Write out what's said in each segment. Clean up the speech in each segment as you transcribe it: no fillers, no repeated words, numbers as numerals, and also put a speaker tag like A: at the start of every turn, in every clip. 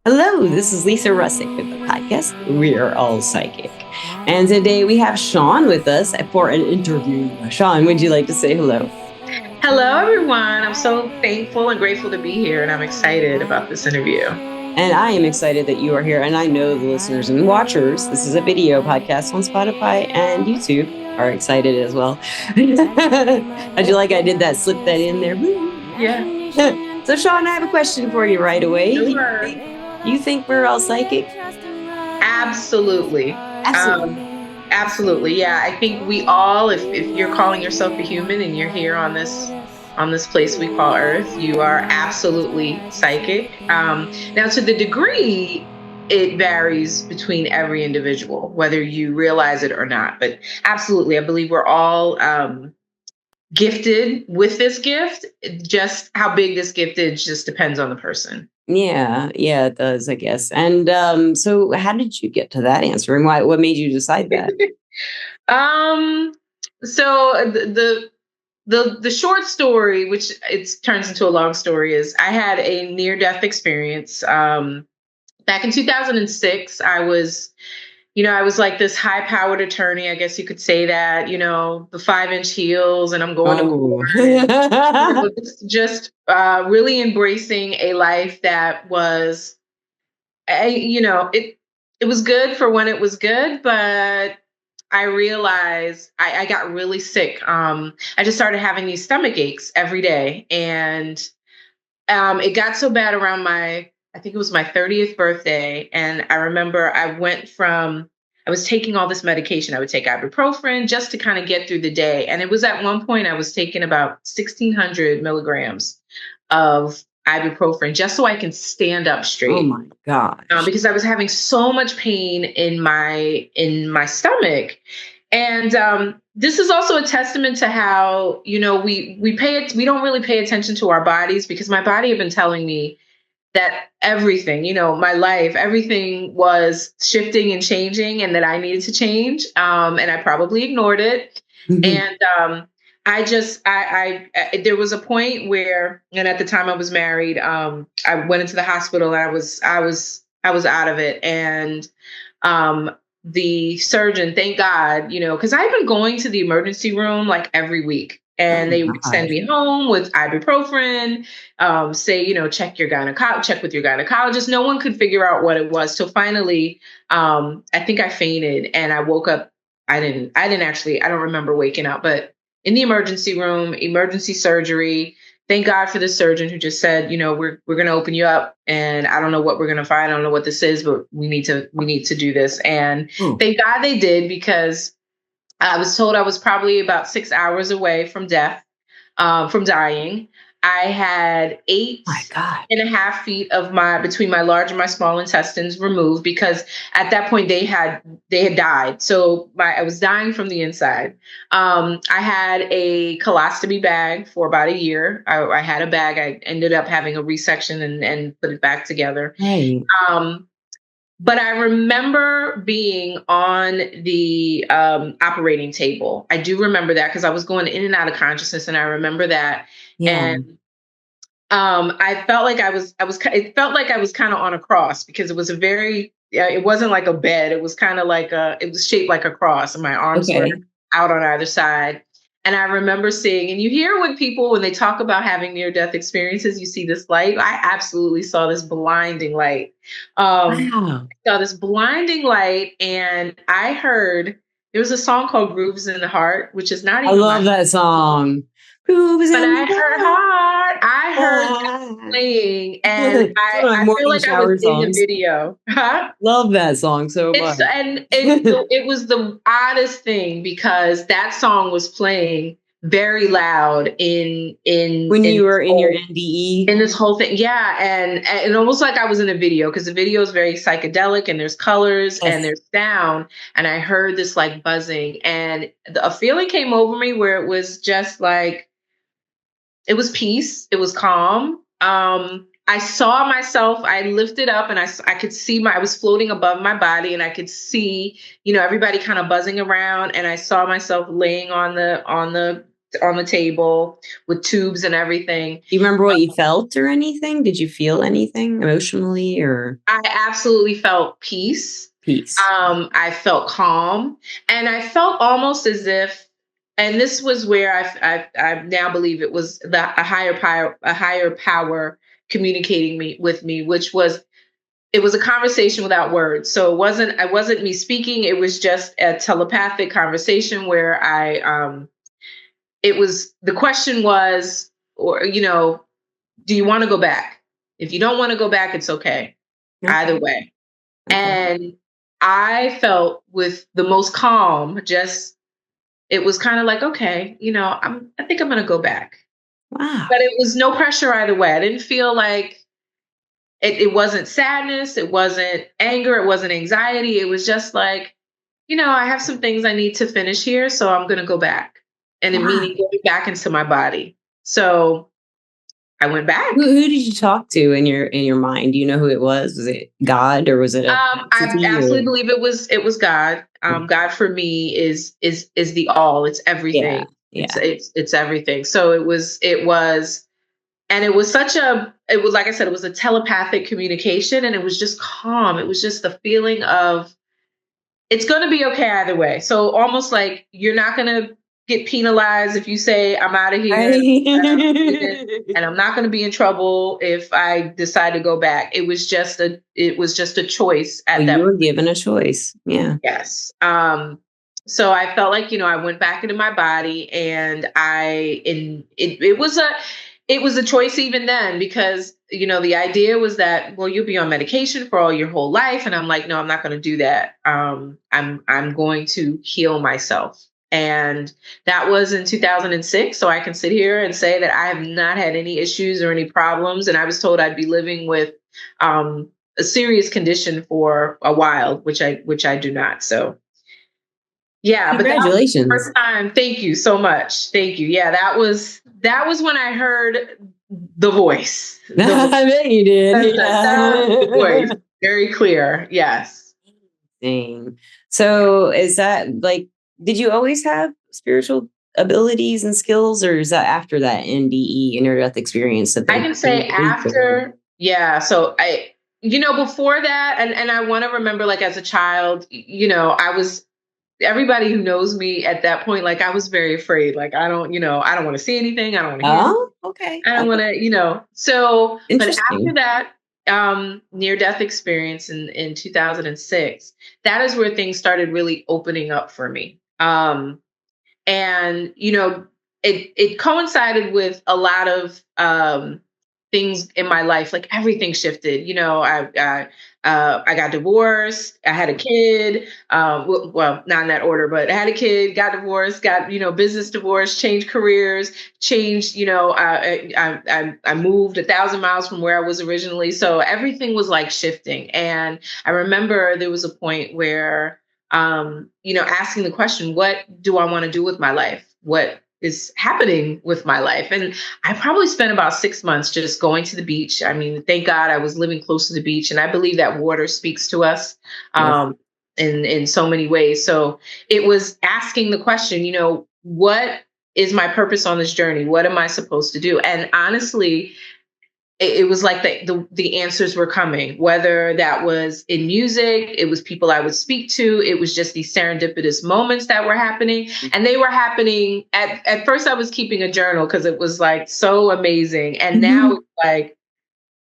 A: Hello, this is Lisa Russick with the podcast We Are All Psychic. And today we have Shaun with us for an interview. Shaun, would you like to say hello?
B: Hello, everyone. I'm so thankful and grateful to be here, and I'm excited about this interview.
A: And I am excited that you are here. And I know the listeners and watchers, this is a video podcast on Spotify and YouTube, are excited as well. How'd you like I did that, slip that in there?
B: Yeah.
A: So, Shaun, I have a question for you right away.
B: Sure.
A: You think we're all psychic?
B: Absolutely. Absolutely. Yeah. I think we all, if you're calling yourself a human and you're here on this place we call Earth, you are absolutely psychic. Now, to the degree, it varies between every individual, whether you realize it or not. But absolutely, I believe we're all gifted with this gift. Just how big this gift is just depends on the person.
A: Yeah, it does, I guess. And so how did you get to that answer, and what made you decide that?
B: So the short story, which it turns into a long story, is I had a near-death experience. Back in 2006, I was like this high-powered attorney, I guess you could say that, the 5-inch heels, and I'm going to court. Just really embracing a life that was, it was good for when it was good, but I realized I got really sick. I just started having these stomach aches every day, and it got so bad around I think it was my 30th birthday. And I remember I was taking all this medication. I would take ibuprofen just to kind of get through the day. And it was at one point I was taking about 1,600 milligrams of ibuprofen just so I can stand up straight.
A: Oh my God.
B: Because I was having so much pain in my stomach. And this is also a testament to how, we don't really pay attention to our bodies, because my body had been telling me that everything, my life, everything was shifting and changing, and that I needed to change. And I probably ignored it. And there was a point where, and at the time I was married, I went into the hospital, and I was out of it. And the surgeon, thank God, because I've been going to the emergency room like every week. And they would send me home with ibuprofen, say, check with your gynecologist. No one could figure out what it was. So finally, I think I fainted, and I woke up. I don't remember waking up, but in the emergency room, emergency surgery. Thank God for the surgeon who just said, we're going to open you up, and I don't know what we're going to find. I don't know what this is, but we need to do this. And thank God they did, because I was told I was probably about 6 hours away from death, from dying. I had 8.5 feet of between my large and my small intestines removed, because at that point they had died. So I was dying from the inside. I had a colostomy bag for about a year. I had a bag. I ended up having a resection and put it back together.
A: Right.
B: But I remember being on the operating table. I do remember that, because I was going in and out of consciousness, and I remember that.
A: Yeah.
B: And I felt like it felt like I was kind of on a cross, because it was it wasn't like a bed. It was kind of like it was shaped like a cross, and my arms were out on either side. And I remember seeing, and you hear when they talk about having near-death experiences, you see this light. I absolutely saw this blinding light. I saw this blinding light, and I heard there was a song called "Grooves in the Heart," which is not even.
A: I love that song. Grooves in the
B: Heart. I heard that playing, and I feel like I was in the video.
A: Love that song so much.
B: It was the oddest thing, because that song was playing very loud in
A: you were in your NDE,
B: in this whole thing. Yeah. And almost like I was in a video, because the video is very psychedelic, and there's colors and there's sound. And I heard this like buzzing, and a feeling came over me where it was just like, it was peace. It was calm. I saw myself, I lifted up, and I could see I was floating above my body, and I could see, everybody kind of buzzing around. And I saw myself laying on the on the table with tubes and everything.
A: Do you remember what you felt or anything? Did you feel anything emotionally or
B: I absolutely felt peace.
A: peace?
B: I felt calm, and I felt almost as if, and this was where I now believe it was a higher power communicating with me, which was, it was a conversation without words. So I wasn't me speaking. It was just a telepathic conversation where the question was, or, do you want to go back? If you don't want to go back, it's okay. Either
A: Okay.
B: way.
A: Okay.
B: And I felt with the most calm, it was kind of like, okay, I think I'm going to go back.
A: Wow.
B: But it was no pressure either way. I didn't feel like it wasn't sadness. It wasn't anger. It wasn't anxiety. It was just like, I have some things I need to finish here. So I'm going to go back, and it
A: Wow.
B: meaning going back into my body. So I went back.
A: Who did you talk to in your mind? Do you know who it was? Was it God or was it a
B: I
A: entity or
B: absolutely believe it was God. God for me is the all. It's
A: yeah.
B: everything.
A: Yeah.
B: It's everything. So and it was it was, like I said, it was a telepathic communication, and it was just calm. It was just the feeling of, it's going to be okay either way. So almost like you're not going to get penalized if you say, I'm out of here,
A: Right.
B: and I'm not going to be in trouble if I decide to go back. It was just a choice
A: Well,
B: at
A: you
B: that.
A: were given a choice. Yeah.
B: Yes. So I felt like, I went back into my body, and it was a choice even then, because, the idea was that, well, you'll be on medication for all your whole life. And I'm like, no, I'm not going to do that. I'm going to heal myself. And that was in 2006. So I can sit here and say that I have not had any issues or any problems. And I was told I'd be living with, a serious condition for a while, which I do not. So yeah, but that was the
A: Congratulations.
B: first time. Thank you so much. Thank you. Yeah, that was when I heard the voice.
A: I bet you did.
B: The voice.
A: Yeah.
B: Very clear. Yes.
A: Dang. So is that like, did you always have spiritual abilities and skills, or is that after that NDE, near death experience, that
B: I
A: they
B: can say after, yeah. So before that, and I want to remember, like, as a child, I was, everybody who knows me at that point, like, I was very afraid. Like, I don't want to see anything. I don't want to hear anything.
A: Oh, okay.
B: I don't
A: Okay.
B: want to, so, but after
A: Interesting.
B: that, near death experience in 2006, that is where things started really opening up for me. And it coincided with a lot of things in my life. Like, everything shifted. I got divorced. I had a kid. Well, not in that order, but I had a kid, got divorced, got business divorce, changed careers, changed. I moved 1,000 miles from where I was originally, so everything was like shifting. And I remember there was a point where asking the question, what do I want to do with my life? What is happening with my life? And I probably spent about 6 months just going to the beach. I mean, thank God I was living close to the beach. And I believe that water speaks to us
A: Yes.
B: in so many ways. So it was asking the question, what is my purpose on this journey? What am I supposed to do? And honestly, it was like the answers were coming, whether that was in music, it was people I would speak to, it was just these serendipitous moments that were happening. And they were happening at first. I was keeping a journal because it was like so amazing. And now it's like,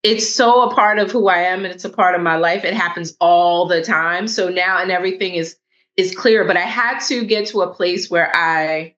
B: it's so a part of who I am, and it's a part of my life. It happens all the time. So now, and everything is clear. But I had to get to a place where I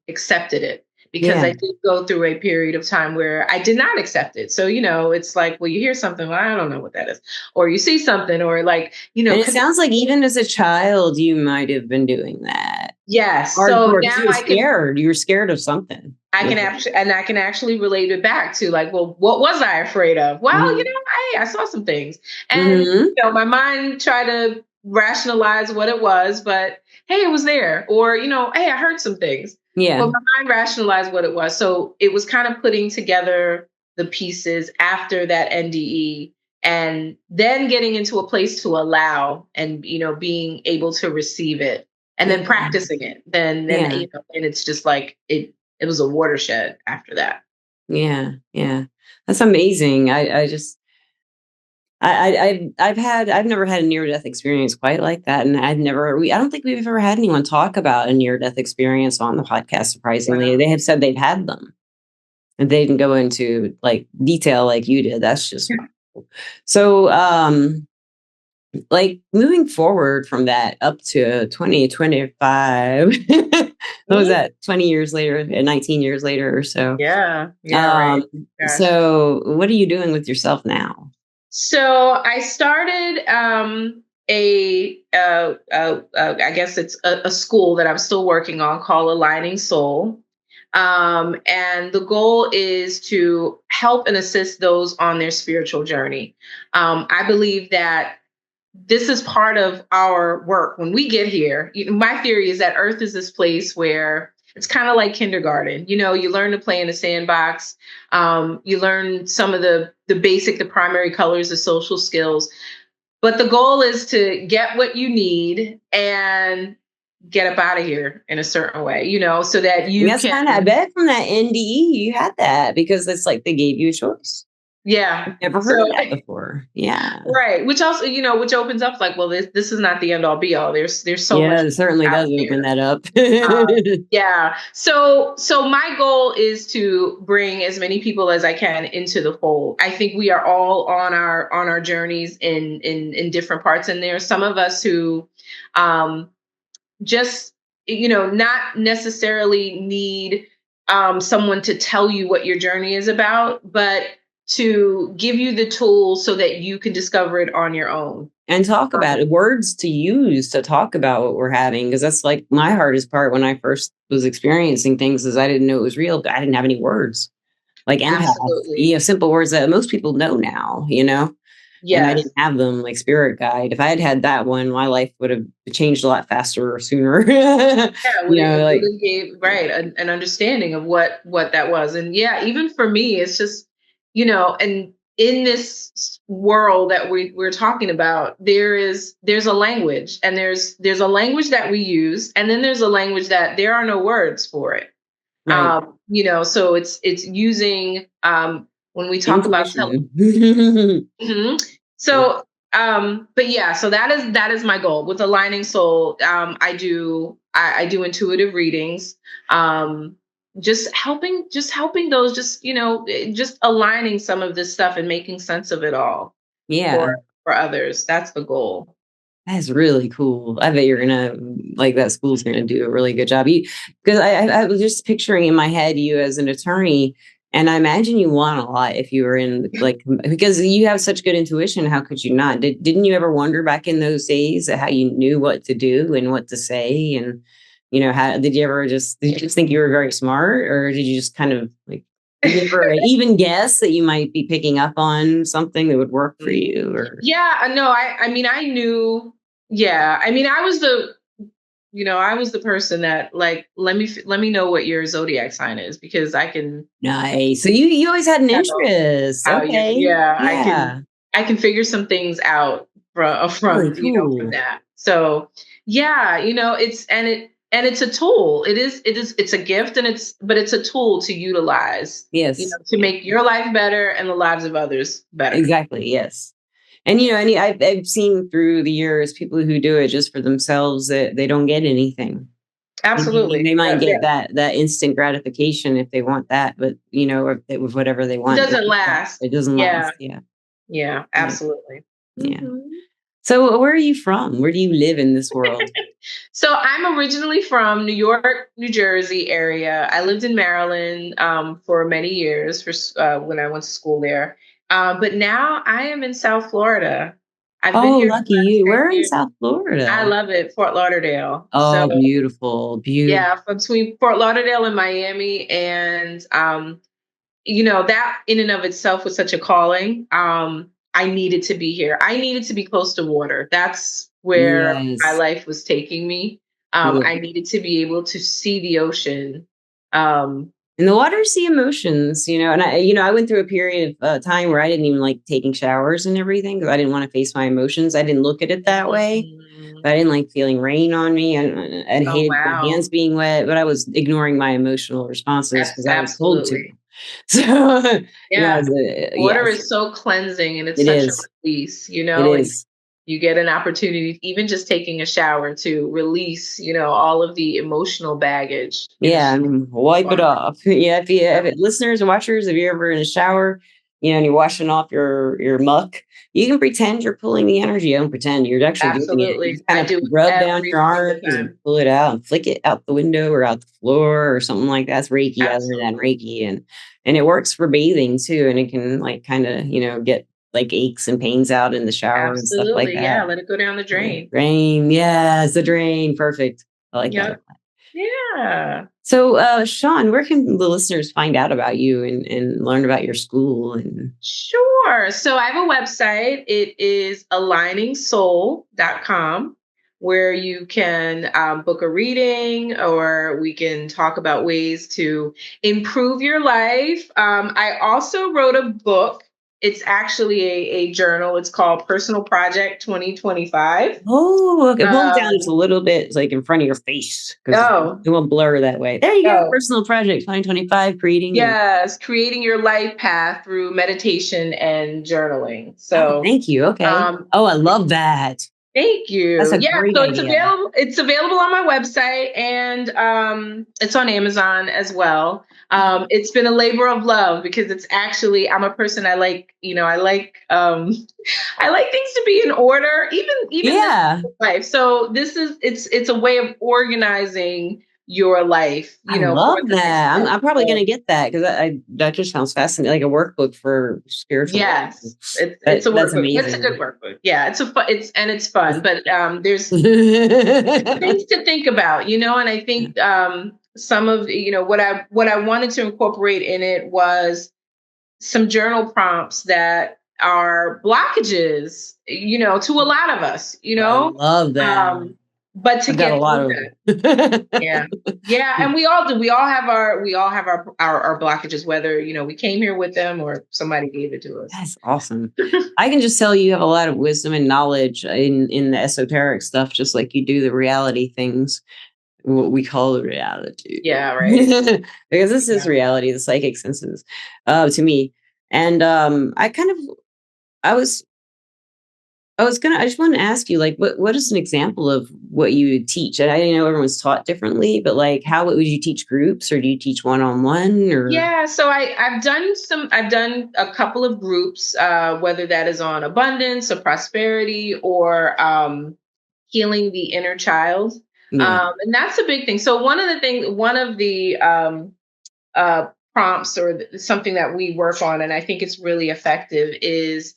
B: accepted it, because
A: Yeah.
B: I did go through a period of time where I did not accept it. So, it's like, well, you hear something, well, I don't know what that is, or you see something, or like,
A: And it sounds like even as a child, you might have been doing that.
B: yes. So
A: Hardcore, because
B: now
A: you were scared. You were scared of something.
B: I can actually relate it back to, like, well, what was I afraid of? Well,
A: Mm-hmm.
B: I saw some things, and
A: Mm-hmm.
B: my mind tried to rationalize what it was, but hey, it was there, or hey, I heard some things,
A: Yeah.
B: but my mind rationalized what it was. So it was kind of putting together the pieces after that NDE, and then getting into a place to allow, and being able to receive it. and
A: Yeah.
B: then practicing it, then
A: Yeah.
B: and it's just like it was a watershed after that.
A: Yeah. Yeah. That's amazing. I just I've never had a near death experience quite like that, and I don't think we've ever had anyone talk about a near death experience on the podcast. Surprisingly,
B: Wow.
A: they have said they've had them, and they didn't go into like detail like you did. That's just wonderful. So, like moving forward from that up to 2025, what was
B: Mhm.
A: that? 20 years later, 19 years later or so.
B: Yeah, yeah, right.
A: Um,
B: Gosh.
A: so what are you doing with yourself now?
B: So I started I guess it's a school that I'm still working on called Aligning Soul. And the goal is to help and assist those on their spiritual journey. I believe that this is part of our work when we get here. My theory is that Earth is this place where it's kind of like kindergarten. You learn to play in a sandbox. You learn some of the primary colors, the social skills. But the goal is to get what you need and get up out of here in a certain way, so that
A: And
B: you
A: that's kind of, I
B: can,
A: bet from that NDE you had that because it's like they gave you a choice.
B: yeah.
A: I've never
B: So
A: heard of that before. Yeah.
B: right, which also, which opens up like, well, this is not the end all be all. There's so
A: Yeah,
B: much
A: it certainly
B: out
A: does open
B: there.
A: that up.
B: Yeah. So my goal is to bring as many people as I can into the fold. I think we are all on our journeys in different parts, and there are some of us who um, just not necessarily need someone to tell you what your journey is about, but to give you the tools so that you can discover it on your own.
A: And talk about it, words to use to talk about what we're having. Because that's like my hardest part when I first was experiencing things is I didn't know it was real. I didn't have any words like empath,
B: Absolutely.
A: simple words that most people know now, and I
B: Yes.
A: didn't have them like spirit guide. If I had had that one, my life would have changed a lot faster or sooner.
B: Yeah, would
A: Like,
B: it gave right an understanding of what that was. And yeah, even for me, it's just, and in this world that we're talking about, there's a language, and there's a language that we use, and then there's a language that there are no words for it.
A: right.
B: So it's using when we talk about
A: Intuition.
B: Mhm. So, but yeah, so that is my goal with Aligning Soul. I do intuitive readings, um, just helping those, just aligning some of this stuff and making sense of it all for
A: Yeah.
B: for others. That's the goal.
A: That's really cool. I bet you're gonna like that school's gonna do a really good job. Because I was just picturing in my head you as an attorney, and I imagine you won a lot if you were in like because you have such good intuition. How could you not? Didn't you ever wonder back in those days how you knew what to do and what to say, and how did you just think you were very smart, or did you just kind of like did you ever even guess that you might be picking up on something that would work for you, or
B: Yeah, no, I mean, I knew. Yeah, I mean, I was the person that like let me know what your zodiac sign is because I can
A: nice. So you always had an
B: tell
A: interest.
B: how you
A: Okay.
B: yeah,
A: Yeah.
B: I can figure some things out from
A: Really
B: from
A: cool.
B: that. So yeah, it's a tool. It's a gift, and it's a tool to utilize,
A: Yes.
B: to make your life better and the lives of others better.
A: Exactly. Yes. And I've seen through the years people who do it just for themselves that they don't get anything.
B: Absolutely.
A: They might get
B: Yeah.
A: that instant gratification if they want that, but or with whatever they
B: It
A: want,
B: doesn't last.
A: it doesn't
B: Yeah.
A: last. Yeah.
B: Yeah,
A: Yeah.
B: absolutely.
A: Yeah.
B: Mhm.
A: So where are you from? Where do you live in this world?
B: So I'm originally from New York, New Jersey area. I lived in Maryland for many years when I went to school there. But now I am in South Florida. I've been
A: Oh,
B: here for
A: lucky
B: the last
A: you.
B: 10
A: We're in
B: years.
A: South
B: I
A: Florida.
B: love it, Fort Lauderdale. So
A: Oh, beautiful. Beautiful.
B: yeah, between Fort Lauderdale and Miami, and that in and of itself was such a calling. I needed to be here. I needed to be close to water. That's where my
A: Yes.
B: life was taking me.
A: Yeah.
B: I needed to be able to see the ocean. Um,
A: And the water see emotions, and I went through a period of time where I didn't even like taking showers and everything because I didn't want to face my emotions. I didn't look at it that way. But I didn't like feeling rain on me. I
B: Oh,
A: hated my
B: wow.
A: hands being wet, but I was ignoring my emotional responses because I was told to.
B: Absolutely.
A: So,
B: Yeah. Water
A: yes,
B: is so cleansing and it's
A: it
B: such a
A: is.
B: release,
A: It
B: and
A: is.
B: you get an opportunity, even just taking a shower to release, all of the emotional baggage.
A: Yeah, and wipe it
B: Fun.
A: off. Yeah,
B: Yep.
A: if listeners and watchers, if you're ever in a shower, and you're washing off your muck, you can pretend you're pulling the energy. Don't pretend you're actually doing it. You
B: Absolutely.
A: just kind
B: I
A: of
B: do it
A: rub down
B: every
A: your
B: single
A: arms and
B: time.
A: pull it out and flick it out the window or out the floor or something like that. That's Reiki other than
B: Absolutely.
A: Reiki, and it works for bathing too. And it can like kind of get like aches and pains out in the shower and stuff like
B: Absolutely.
A: that.
B: Yeah. Let it go down the drain.
A: Drain, yes, the drain, perfect. I like that.
B: Yep. Yeah.
A: So, Shaun, where can the listeners find out about you and learn about your school? And
B: Sure. So I have a website. It is aligningsoul.com, where you can book a reading or we can talk about ways to improve your life. I also wrote a book. It's actually a journal. It's called Personal Project 2025.
A: oh, okay, pull it down just a
B: Um,
A: little bit, like in front of your face, because
B: oh,
A: it won't blur that way. There you go.
B: oh,
A: Personal project 2025, creating your.
B: yes, creating your life path through meditation and journaling.
A: Oh,
B: So,
A: thank you. Okay.
B: um,
A: Oh, I love that.
B: thank
A: That's
B: you.
A: a
B: Yeah,
A: great
B: so it's
A: idea.
B: available. It's available on my website and it's on Amazon as well. It's been a labor of love because it's actually I'm a person I like. I like I like things to be in order, even this
A: Yeah,
B: life. So this is it's a way of organizing your life.
A: I
B: For
A: love
B: the next
A: that. I'm
B: step.
A: probably going
B: So,
A: to get that because that just sounds fascinating, like a workbook for spiritual.
B: yes, it's a
A: That's
B: workbook. It's a
A: amazing.
B: good workbook. Yeah, it's fun, but there's things to think about, and I think some of what I wanted to incorporate in it was some journal prompts that are blockages, to a lot of us,
A: I love that.
B: but to
A: I've got a
B: get
A: lot
B: through
A: of
B: that.
A: them.
B: Yeah. Yeah, and we all do. We all have our blockages, whether we came here with them or somebody gave it to us.
A: That's awesome. I can just tell you have a lot of wisdom and knowledge in the esoteric stuff, just like you do the reality things, what we call the reality.
B: Yeah, right.
A: Because this is
B: Yeah.
A: reality, the psychic senses, to me. And I was I just want to ask you, like, what is an example of what you would teach? And I know everyone's taught differently, but like, how would you teach groups, or do you teach one on one, or?
B: Yeah, so I've done a couple of groups, whether that is on abundance or prosperity or healing the inner child.
A: Yeah.
B: And that's a big thing. So one of the prompts or something that we work on, and I think it's really effective, is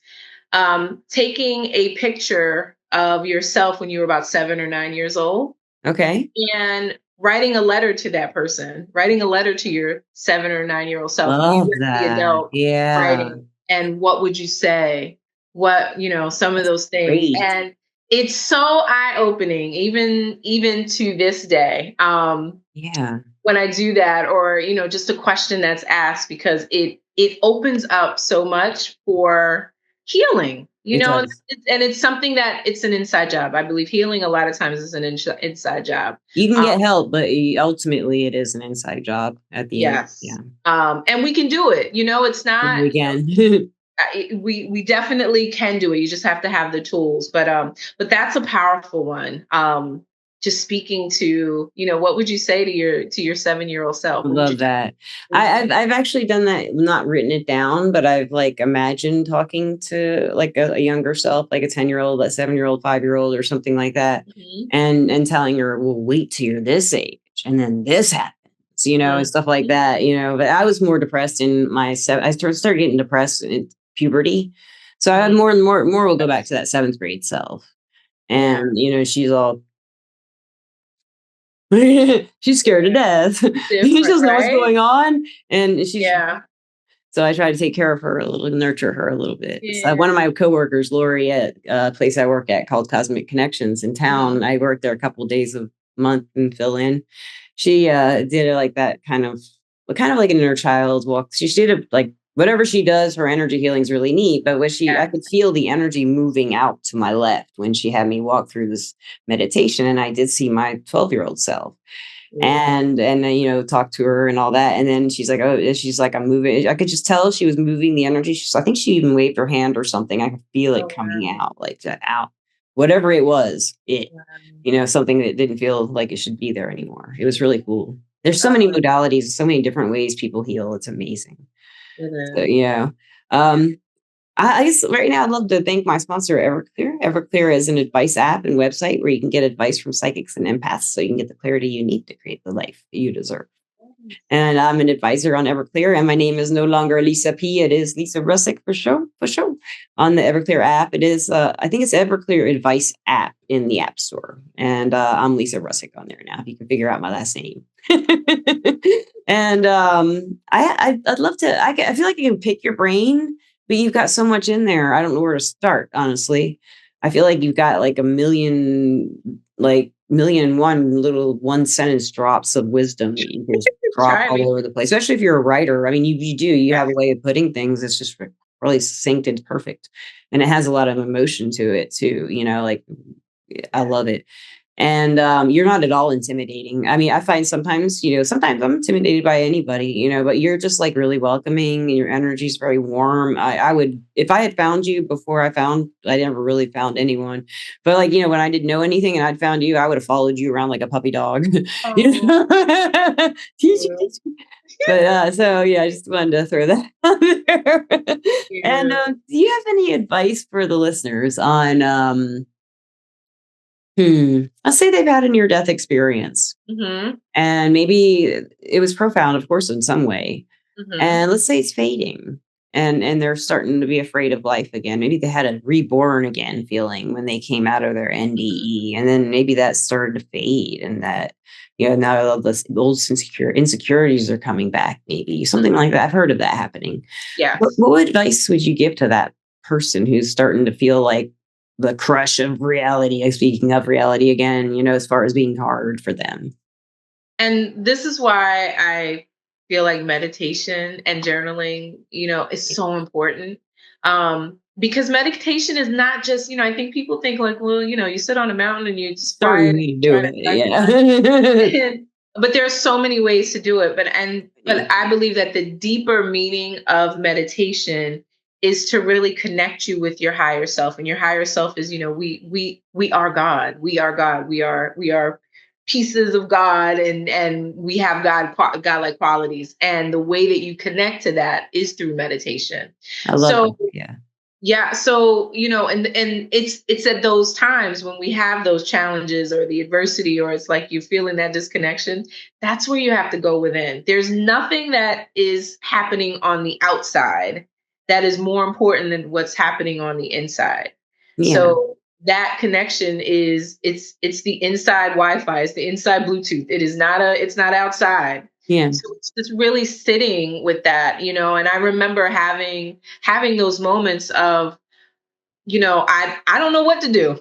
B: taking a picture of yourself when you were about 7 or 9 years old
A: Okay.
B: and writing a letter to that person, writing a letter to your 7 or 9 year old self, you
A: Love
B: as the
A: that.
B: adult
A: Yeah.
B: writing, and what would you say? What, some of
A: That's
B: those things.
A: great.
B: And it's so eye-opening, even to this day.
A: Yeah,
B: When I do that, or, just a question that's asked, because it opens up so much for healing,
A: it
B: and
A: does.
B: it's something that it's an inside job. I believe healing a lot of times is an inside job.
A: You can
B: Um,
A: get help, but ultimately it is an inside job at the end. Yeah,
B: yes. And we can do it. It's not,
A: we can.
B: we definitely can do it. You just have to have the tools. But that's a powerful one. Just speaking to, what would you say to your 7 year old self? What would you
A: Love that.
B: what would you
A: I've actually done that, not written it down, but I've like imagined talking to like a younger self, like a 10-year-old, a 7-year-old, 5-year-old, or something like that,
B: Mhm.
A: and telling her, "Well, wait till you're this age, and then this happens," and stuff like
B: Mhm.
A: that. But I was more depressed in my seven. I started getting depressed in puberty, so I had
B: Mhm.
A: more will go back to that seventh grade self,
B: Yeah.
A: and she's all. She's scared to death. She
B: Different,
A: doesn't know what's
B: right?
A: going on, and she's
B: Yeah.
A: so I try to take care of her a little, nurture her a little bit. So one of
B: Yeah.
A: my coworkers, Lori, at a place I work at called Cosmic Connections in town,
B: Mhm.
A: I worked there a couple of days a month and fill in. She did it like that kind of like an inner child walk. She did it like whatever she does, her energy healing is really neat. But I
B: Yeah.
A: could feel the energy moving out to my left when she had me walk through this meditation, and I did see my 12-year-old self, and talk to her and all that. And then she's like, oh, she's like, I'm moving. I could just tell she was moving the energy. I think she even waved her hand or something. I could feel it
B: Oh,
A: coming out, like that out, whatever it was.
B: wow.
A: Something that didn't feel like it should be there anymore. It was really cool. There's so many
B: Oh,
A: modalities, so many different ways people heal. It's amazing.
B: it
A: So,
B: is.
A: yeah.
B: Yeah.
A: Um, I guess right now I'd love to thank my sponsor, Everclear. Everclear is an advice app and website where you can get advice from psychics and empaths so you can get the clarity you need to create the life that you deserve. And I'm an advisor on Everclear, and my name is no longer Lisa P. It is Lisa Russick for sure, for sure. On the Everclear app, it is, I think it's Everclear Advice app in the App Store. And I'm Lisa Russick on there now, if you can figure out my last name. And I'd love to, I feel like I can pick your brain, but you've got so much in there. I don't know where to start, honestly. I feel like you've got like a million and one little one sentence drops of wisdom that you can just drop
B: Try
A: all
B: me.
A: over the place, especially if you're a writer. I mean, you
B: Yeah.
A: have a way of putting things. It's just really succinct and perfect. And it has a lot of emotion to it too. Like I love it. And you're not at all intimidating. I mean, I find sometimes I'm intimidated by anybody, but you're just like really welcoming and your energy is very warm. I would, if I had found you before I never really found anyone. But like, when I didn't know anything and I'd found you, I would have followed you around like a puppy dog. you
B: Oh,
A: know? Teach you,
B: you.
A: teach you. But so yeah, I just wanted to throw that out there. And
B: You.
A: do you have any advice for the listeners on let's say they've had a near death experience
B: Mm-hmm.
A: and maybe it was profound, of course, in some way.
B: Mm-hmm.
A: And let's say it's fading and they're starting to be afraid of life again. Maybe they had a reborn again feeling when they came out of their NDE. And then maybe that started to fade and that, now all the old insecurities are coming back, maybe something like that. I've heard of that happening.
B: Yes.
A: What advice would you give to that person who's starting to feel like the crush of reality, speaking of reality again, as far as being hard for them?
B: And this is why I feel like meditation and journaling, is so important. Because meditation is not just, I think people think like, well, you sit on a mountain and you just
A: Certain
B: quiet
A: way to
B: and
A: do
B: try to
A: it.
B: find your mind.
A: Yeah.
B: But there are so many ways to do it. But I believe that the deeper meaning of meditation is to really connect you with your higher self. And your higher self is, we are God. We are God. We are pieces of God, and we have godlike qualities. And the way that you connect to that is through meditation.
A: I love
B: So
A: that. Yeah.
B: yeah, so and it's at those times when we have those challenges or the adversity, or it's like you're feeling that disconnection, that's where you have to go within. There's nothing that is happening on the outside that is more important than what's happening on the inside.
A: Yeah.
B: So that connection it's the inside Wi-Fi, it's the inside Bluetooth. It's not outside.
A: Yeah.
B: So it's just really sitting with that, and I remember having those moments of, I don't know what to do,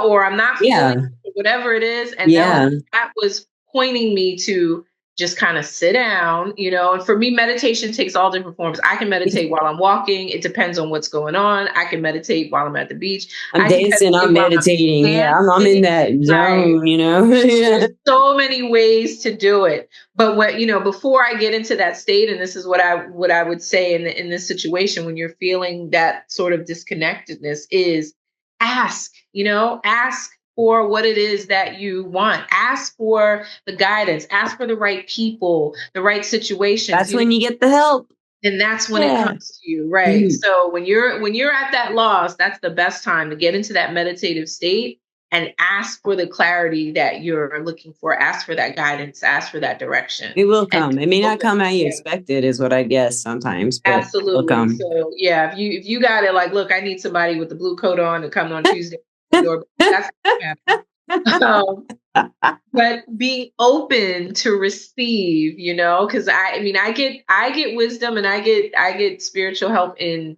B: or I'm not feeling
A: Yeah.
B: whatever it is. And
A: Yeah.
B: that was pointing me to just kind of sit down, and for me, meditation takes all different forms. I can meditate while I'm walking. It depends on what's going on. I can meditate while I'm at the beach.
A: I'm
B: I can
A: dancing, I'm
B: meditate while
A: meditating.
B: I'm
A: Yeah. I'm in
B: dancing.
A: that
B: Right.
A: zone, yeah.
B: There's so many ways to do it. But before I get into that state, and this is what I would say in this situation when you're feeling that sort of disconnectedness is ask for what it is that you want. Ask for the guidance, ask for the right people, the right situations,
A: That's when you get the help.
B: and that's when it
A: Yeah.
B: comes to you, right?
A: Mhm.
B: So when you're at that loss, that's the best time to get into that meditative state and ask for the clarity that you're looking for. Ask for that guidance, ask for that direction,
A: It will
B: and
A: come. It may not
B: open.
A: come how you
B: Yeah,
A: expect it, is what I guess sometimes, but it will
B: absolutely.
A: come.
B: So yeah, if you got it, like, look, I need somebody with the blue coat on to come on Tuesday. Door, that's not happening. Um, but being open to receive, because I mean, I get wisdom, and I get spiritual help in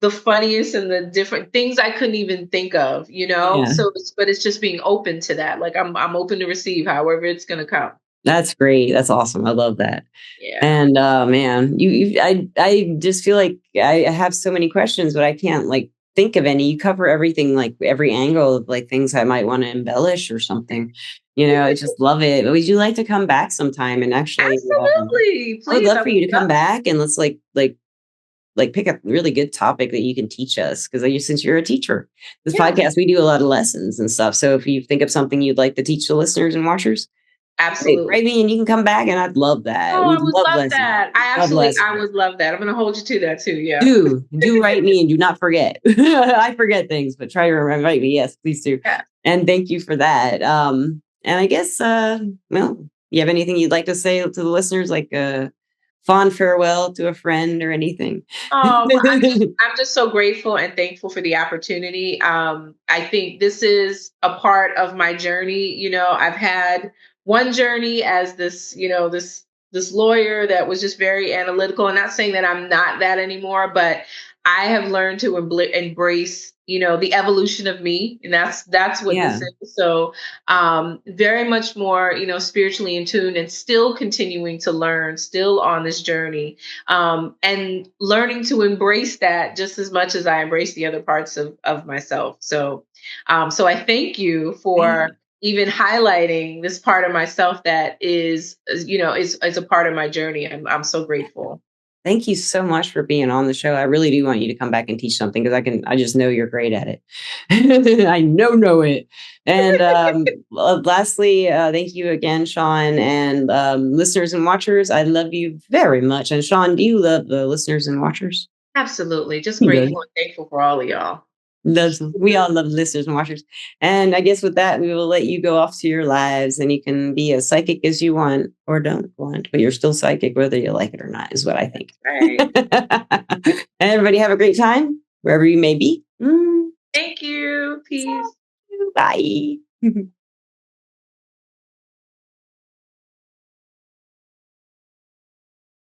B: the funniest and the different things I couldn't even think of,
A: Yeah.
B: so but it's just being open to that. Like I'm open to receive however it's going to come.
A: That's great. That's awesome. I love that.
B: Yeah.
A: And man, I just feel like I have so many questions, but I can't like think of any. You cover everything, like every angle of like things I might want to embellish or something. I just love it. Would you like to come back sometime and actually?
B: Absolutely.
A: I would
B: Please,
A: love
B: I
A: for
B: would
A: you to come
B: love.
A: back and let's like pick a really good topic that you can teach us because since you're a teacher, this
B: Yeah,
A: podcast we do a lot of lessons and stuff. So if you think of something you'd like to teach the listeners and watchers, great,
B: absolutely.
A: write me and you can come back and I'd love that.
B: Oh,
A: We
B: I would
A: love
B: love
A: lessons.
B: that.
A: Love lessons.
B: I would love that. I'm going to hold you to that too. Yeah.
A: Do write me and do not forget. I forget things, but try to remember write me. Yes, please do.
B: Yeah.
A: And thank you for that. And I guess well, you have anything you'd like to say to the listeners, like a fond farewell to a friend or anything?
B: Oh, well, I'm just so grateful and thankful for the opportunity. I think this is a part of my journey. I've had one journey as this, this lawyer that was just very analytical. And not saying that I'm not that anymore, but I have learned to embrace, the evolution of me, and that's what this
A: Yeah.
B: is. So, very much more, spiritually in tune, and still continuing to learn, still on this journey, and learning to embrace that just as much as I embrace the other parts of myself. So I thank you for even highlighting this part of myself that is a part of my journey. I'm so grateful.
A: Thank you so much for being on the show. I really do want you to come back and teach something because I just know you're great at it. I know it. And lastly, thank you again, Shaun, and listeners and watchers. I love you very much. And Shaun, do you love the listeners and watchers?
B: Absolutely. Just
A: He does.
B: grateful and thankful for all of y'all.
A: We all love listeners and watchers. And I guess with that, we will let you go off to your lives and you can be as psychic as you want or don't want, but you're still psychic whether you like it or not, is what I think.
B: Right.
A: And everybody have a great time wherever you may be.
B: Thank you. Peace.
A: Bye.